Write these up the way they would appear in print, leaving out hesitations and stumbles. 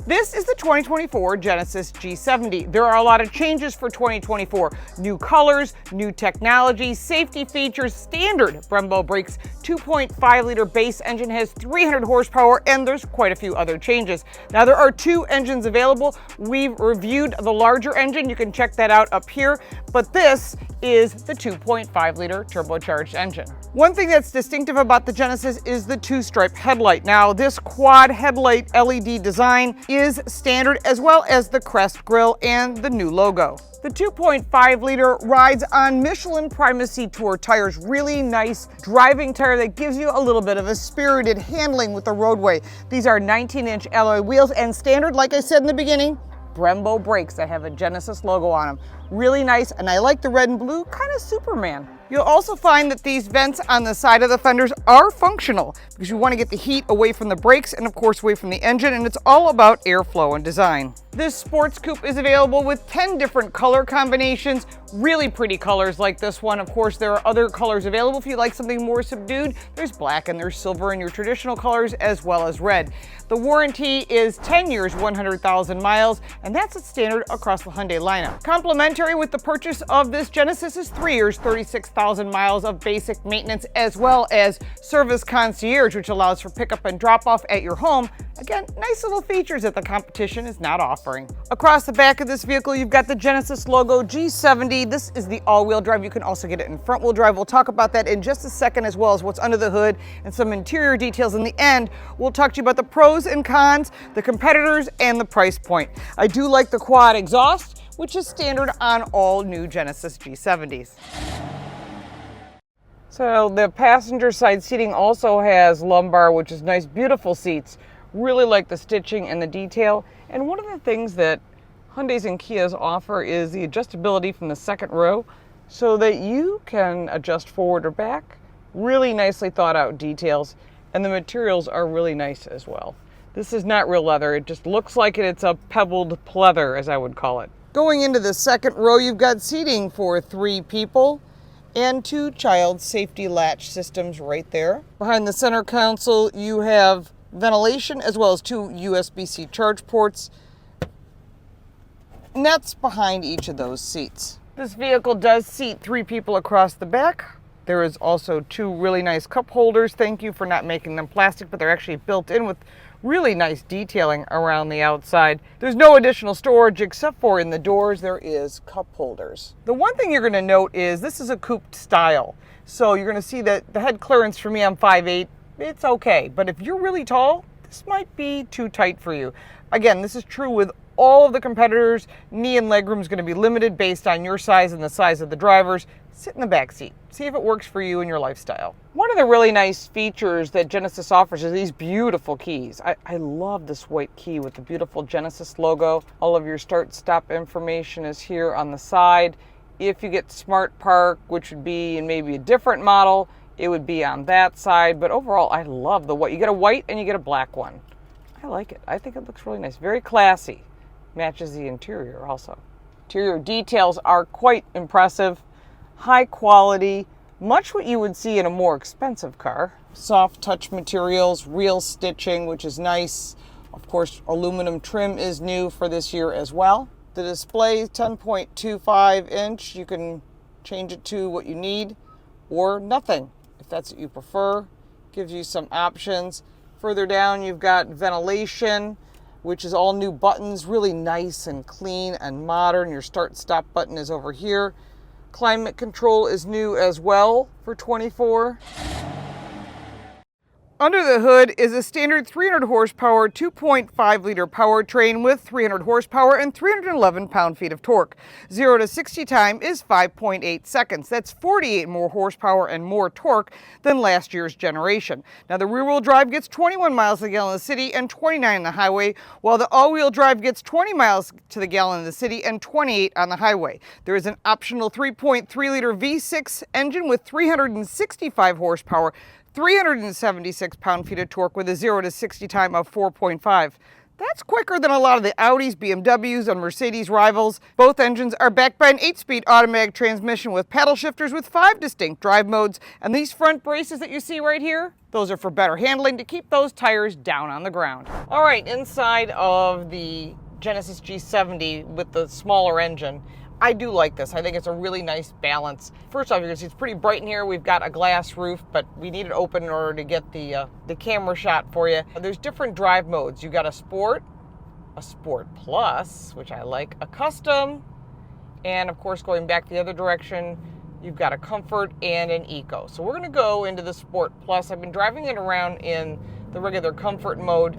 This is the 2024 Genesis G70. There are a lot of changes for 2024. New colors, new technology, safety features, standard Brembo brakes, 2.5-liter base engine has 300 horsepower, and there's quite a few other changes. Now, there are two engines available. We've reviewed the larger engine. You can check that out up here, but this is the 2.5-liter turbocharged engine. One thing that's distinctive about the Genesis is the two-stripe headlight. Now, this quad headlight LED design is standard, as well as the crest grille and the new logo. The 2.5-liter rides on Michelin Primacy Tour tires, really nice driving tire that gives you a little bit of a spirited handling with the roadway. These are 19-inch alloy wheels and standard, like I said in the beginning, Brembo brakes that have a Genesis logo on them. Really nice, and I like the red and blue, kind of Superman. You'll also find that these vents on the side of the fenders are functional because you want to get the heat away from the brakes and of course away from the engine, and it's all about airflow and design. This sports coupe is available with 10 different color combinations, really pretty colors like this one. Of course, there are other colors available if you like something more subdued. There's black and there's silver in your traditional colors, as well as red. The warranty is 10 years, 100,000 miles, and that's a standard across the Hyundai lineup. Complimentary with the purchase of this Genesis is 3 years, 36,000 miles of basic maintenance, as well as service concierge, which allows for pickup and drop off at your home. Again, nice little features that the competition is not offering. Across the back of this vehicle, you've got the Genesis logo G70. This is the all-wheel drive. You can also get it in front-wheel drive. We'll talk about that in just a second, as well as what's under the hood and some interior details. In the end, we'll talk to you about the pros and cons, the competitors, and the price point. I do like the quad exhaust, which is standard on all new Genesis G70s. So the passenger side seating also has lumbar, which is nice, beautiful seats. Really like the stitching and the detail. And one of the things that Hyundais and Kias offer is the adjustability from the second row so that you can adjust forward or back. Really nicely thought out details, and the materials are really nice as well. This is not real leather. It just looks like it's a pebbled pleather, as I would call it. Going into the second row, you've got seating for 3 people and 2 child safety latch systems right there. Behind the center console, you have ventilation, as well as 2 USB-C charge ports. And that's behind each of those seats. This vehicle does seat 3 people across the back. There is also 2 really nice cup holders. Thank you for not making them plastic, but they're actually built in with really nice detailing around the outside. There's no additional storage except for in the doors there is cup holders. The one thing you're going to note is this is a coupe style. So you're going to see that the head clearance for me, I'm 5'8". It's okay, but if you're really tall, this might be too tight for you. Again, this is true with all of the competitors. Knee and leg room is going to be limited based on your size and the size of the drivers. Sit in the back seat. See if it works for you and your lifestyle. One of the really nice features that Genesis offers is these beautiful keys. I love this white key with the beautiful Genesis logo. All of your start-stop information is here on the side. If you get Smart Park, which would be in maybe a different model, it would be on that side, but overall, I love the white. You get a white and you get a black one. I like it. I think it looks really nice. Very classy. Matches the interior also. Interior details are quite impressive. High quality, much what you would see in a more expensive car. Soft touch materials, real stitching, which is nice. Of course, aluminum trim is new for this year as well. The display, 10.25 inch. You can change it to what you need or nothing, if that's what you prefer. Gives you some options. Further down, you've got ventilation, which is all new buttons, really nice and clean and modern. Your start-stop button is over here. Climate control is new as well for 24. Under the hood is a standard 300 horsepower, 2.5-liter powertrain with 300 horsepower and 311 pound-feet of torque. 0 to 60 time is 5.8 seconds. That's 48 more horsepower and more torque than last year's generation. Now, the rear-wheel drive gets 21 miles to the gallon in the city and 29 on the highway, while the all-wheel drive gets 20 miles to the gallon in the city and 28 on the highway. There is an optional 3.3-liter V6 engine with 365 horsepower, 376 pound-feet of torque with a 0 to 60 time of 4.5. That's quicker than a lot of the Audis, BMWs, and Mercedes rivals. Both engines are backed by an 8-speed automatic transmission with paddle shifters with 5 distinct drive modes. And these front braces that you see right here, those are for better handling to keep those tires down on the ground. All right, inside of the Genesis G70 with the smaller engine, I do like this. I think it's a really nice balance. First off, you can see it's pretty bright in here. We've got a glass roof, but we need it open in order to get the camera shot for you. There's different drive modes. You got a Sport Plus, which I like, a Custom, and of course going back the other direction, you've got a Comfort and an Eco. So we're going to go into the Sport Plus. I've been driving it around in the regular Comfort mode.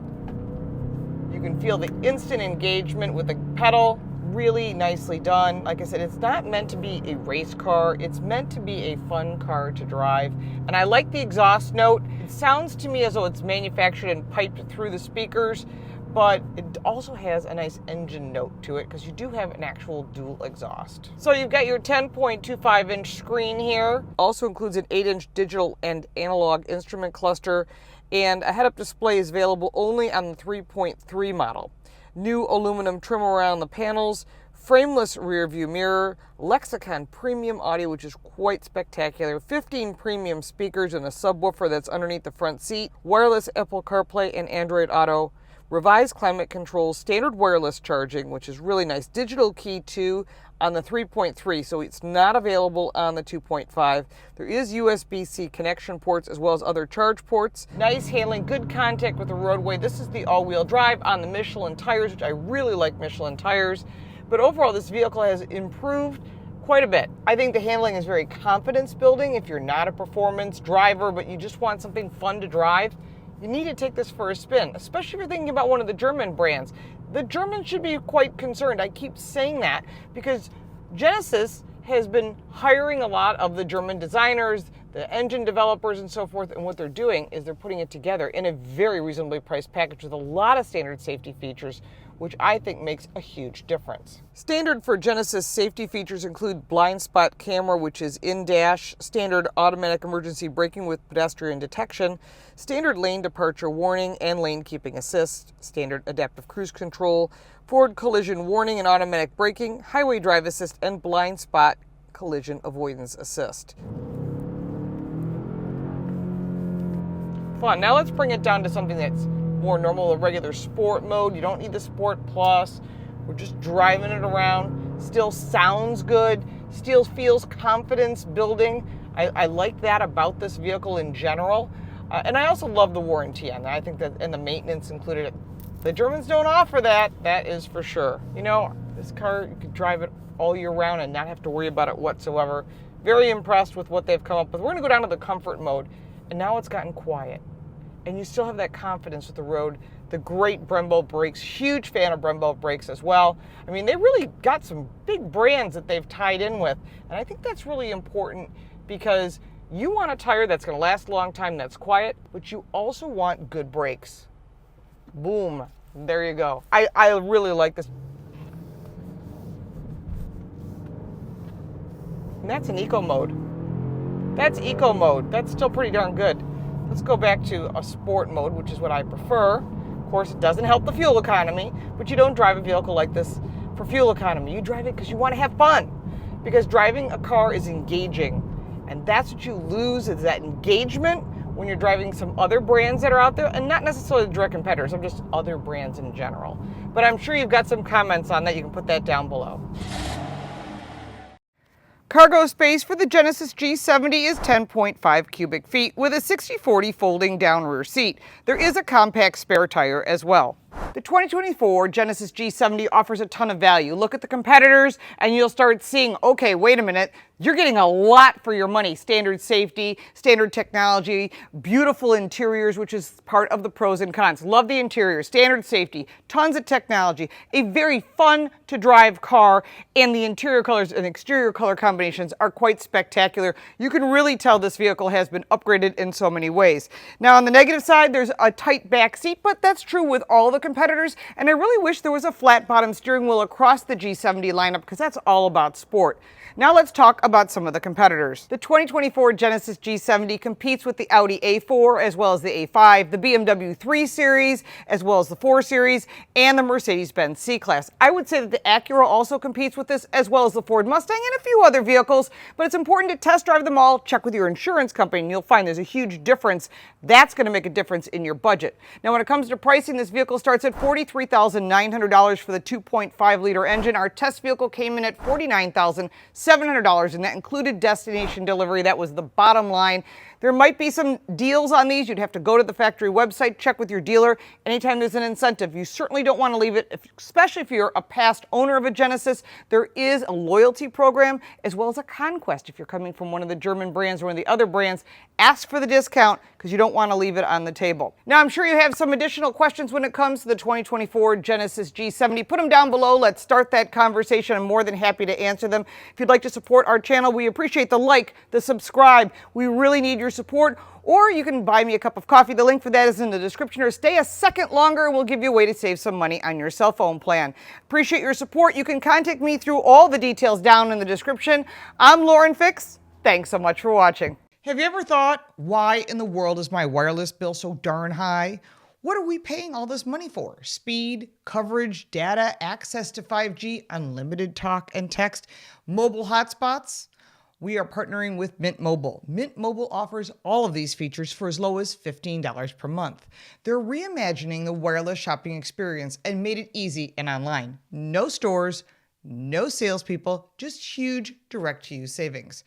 You can feel the instant engagement with the pedal. Really nicely done. Like I said, it's not meant to be a race car. It's meant to be a fun car to drive. And I like the exhaust note. It sounds to me as though it's manufactured and piped through the speakers, but it also has a nice engine note to it because you do have an actual dual exhaust. So you've got your 10.25-inch screen here. Also includes an 8-inch digital and analog instrument cluster, and a head-up display is available only on the 3.3 model. New aluminum trim around the panels, frameless rear view mirror, Lexicon premium audio, which is quite spectacular, 15 premium speakers and a subwoofer that's underneath the front seat, wireless Apple CarPlay and Android Auto, revised climate control, standard wireless charging, which is really nice, digital key 2 on the 3.3, so it's not available on the 2.5. There is USB-C connection ports as well as other charge ports. Nice handling, good contact with the roadway. This is the all-wheel drive on the Michelin tires, which I really like Michelin tires. But overall, this vehicle has improved quite a bit. I think the handling is very confidence building. If you're not a performance driver, but you just want something fun to drive, you need to take this for a spin, especially if you're thinking about one of the German brands. The Germans should be quite concerned. I keep saying that because Genesis has been hiring a lot of the German designers, the engine developers and so forth, and what they're doing is they're putting it together in a very reasonably priced package with a lot of standard safety features, which I think makes a huge difference. Standard for Genesis safety features include blind spot camera, which is in-dash, standard automatic emergency braking with pedestrian detection, standard lane departure warning and lane keeping assist, standard adaptive cruise control, forward collision warning and automatic braking, highway drive assist, and blind spot collision avoidance assist. Fun. Now let's bring it down to something that's more normal, a regular sport mode. You don't need the Sport Plus. We're just driving it around. Still sounds good. Still feels confidence building. I like that about this vehicle in general. And I also love the warranty on that. I think that, and the maintenance included. The Germans don't offer that, that is for sure. You know, this car, you could drive it all year round and not have to worry about it whatsoever. Very impressed with what they've come up with. We're gonna go down to the comfort mode, and now it's gotten quiet. And you still have that confidence with the road. The great Brembo brakes, huge fan of Brembo brakes as well. I mean, they really got some big brands that they've tied in with. And I think that's really important because you want a tire that's gonna last a long time, that's quiet, but you also want good brakes. Boom, there you go. I really like this. And that's an eco mode. That's eco mode. That's still pretty darn good. Let's go back to a sport mode, which is what I prefer. Of course, it doesn't help the fuel economy, but you don't drive a vehicle like this for fuel economy. You drive it because you want to have fun. Because driving a car is engaging. And that's what you lose, is that engagement when you're driving some other brands that are out there, and not necessarily direct competitors, I'm just other brands in general. But I'm sure you've got some comments on that. You can put that down below. Cargo space for the Genesis G70 is 10.5 cubic feet with a 60/40 folding down rear seat. There is a compact spare tire as well. The 2024 Genesis G70 offers a ton of value. Look at the competitors and you'll start seeing, okay, wait a minute, you're getting a lot for your money. Standard safety, standard technology, beautiful interiors, which is part of the pros and cons. Love the interior, standard safety, tons of technology, a very fun to drive car, and the interior colors and exterior color combinations are quite spectacular. You can really tell this vehicle has been upgraded in so many ways. Now on the negative side, there's a tight back seat, but that's true with all the competitors, and I really wish there was a flat bottom steering wheel across the G70 lineup because that's all about sport. Now let's talk about some of the competitors. The 2024 Genesis G70 competes with the Audi A4 as well as the A5, the BMW 3 Series as well as the 4 Series, and the Mercedes-Benz C-Class. I would say that the Acura also competes with this as well as the Ford Mustang and a few other vehicles, but it's important to test drive them all, check with your insurance company, and you'll find there's a huge difference. That's going to make a difference in your budget. Now when it comes to pricing, this vehicle starts at $43,900 for the 2.5-liter engine. Our test vehicle came in at $49,700, and that included destination delivery. That was the bottom line. There might be some deals on these. You'd have to go to the factory website, check with your dealer. Anytime there's an incentive, you certainly don't want to leave it, especially if you're a past owner of a Genesis. There is a loyalty program as well as a conquest. If you're coming from one of the German brands or one of the other brands, ask for the discount because you don't want to leave it on the table. Now, I'm sure you have some additional questions when it comes to the 2024 Genesis G70. Put them down below. Let's start that conversation. I'm more than happy to answer them. If you'd like to support our channel, we appreciate the like, the subscribe. We really need your support, or you can buy me a cup of coffee. The link for that is in the description, or stay a second longer. We'll give you a way to save some money on your cell phone plan. Appreciate your support. You can contact me through all the details down in the description. I'm Lauren Fix. Thanks so much for watching. Have you ever thought, why in the world is my wireless bill so darn high? What are we paying all this money for? Speed, coverage, data, access to 5G, unlimited talk and text, mobile hotspots? We are partnering with Mint Mobile. Mint Mobile offers all of these features for as low as $15 per month. They're reimagining the wireless shopping experience and made it easy and online. No stores, no salespeople, just huge direct-to-you savings.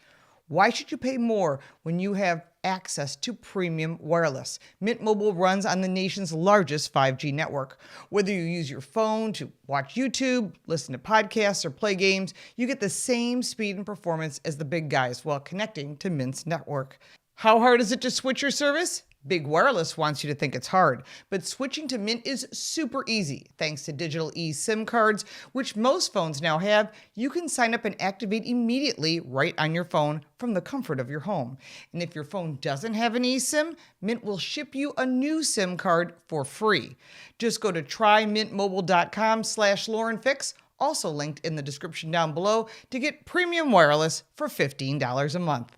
Why should you pay more when you have access to premium wireless? Mint Mobile runs on the nation's largest 5G network. Whether you use your phone to watch YouTube, listen to podcasts, or play games, you get the same speed and performance as the big guys while connecting to Mint's network. How hard is it to switch your service? Big Wireless wants you to think it's hard, but switching to Mint is super easy. Thanks to digital eSIM cards, which most phones now have, you can sign up and activate immediately right on your phone from the comfort of your home. And if your phone doesn't have an eSIM, Mint will ship you a new SIM card for free. Just go to trymintmobile.com/LaurenFix, also linked in the description down below, to get premium wireless for $15 a month.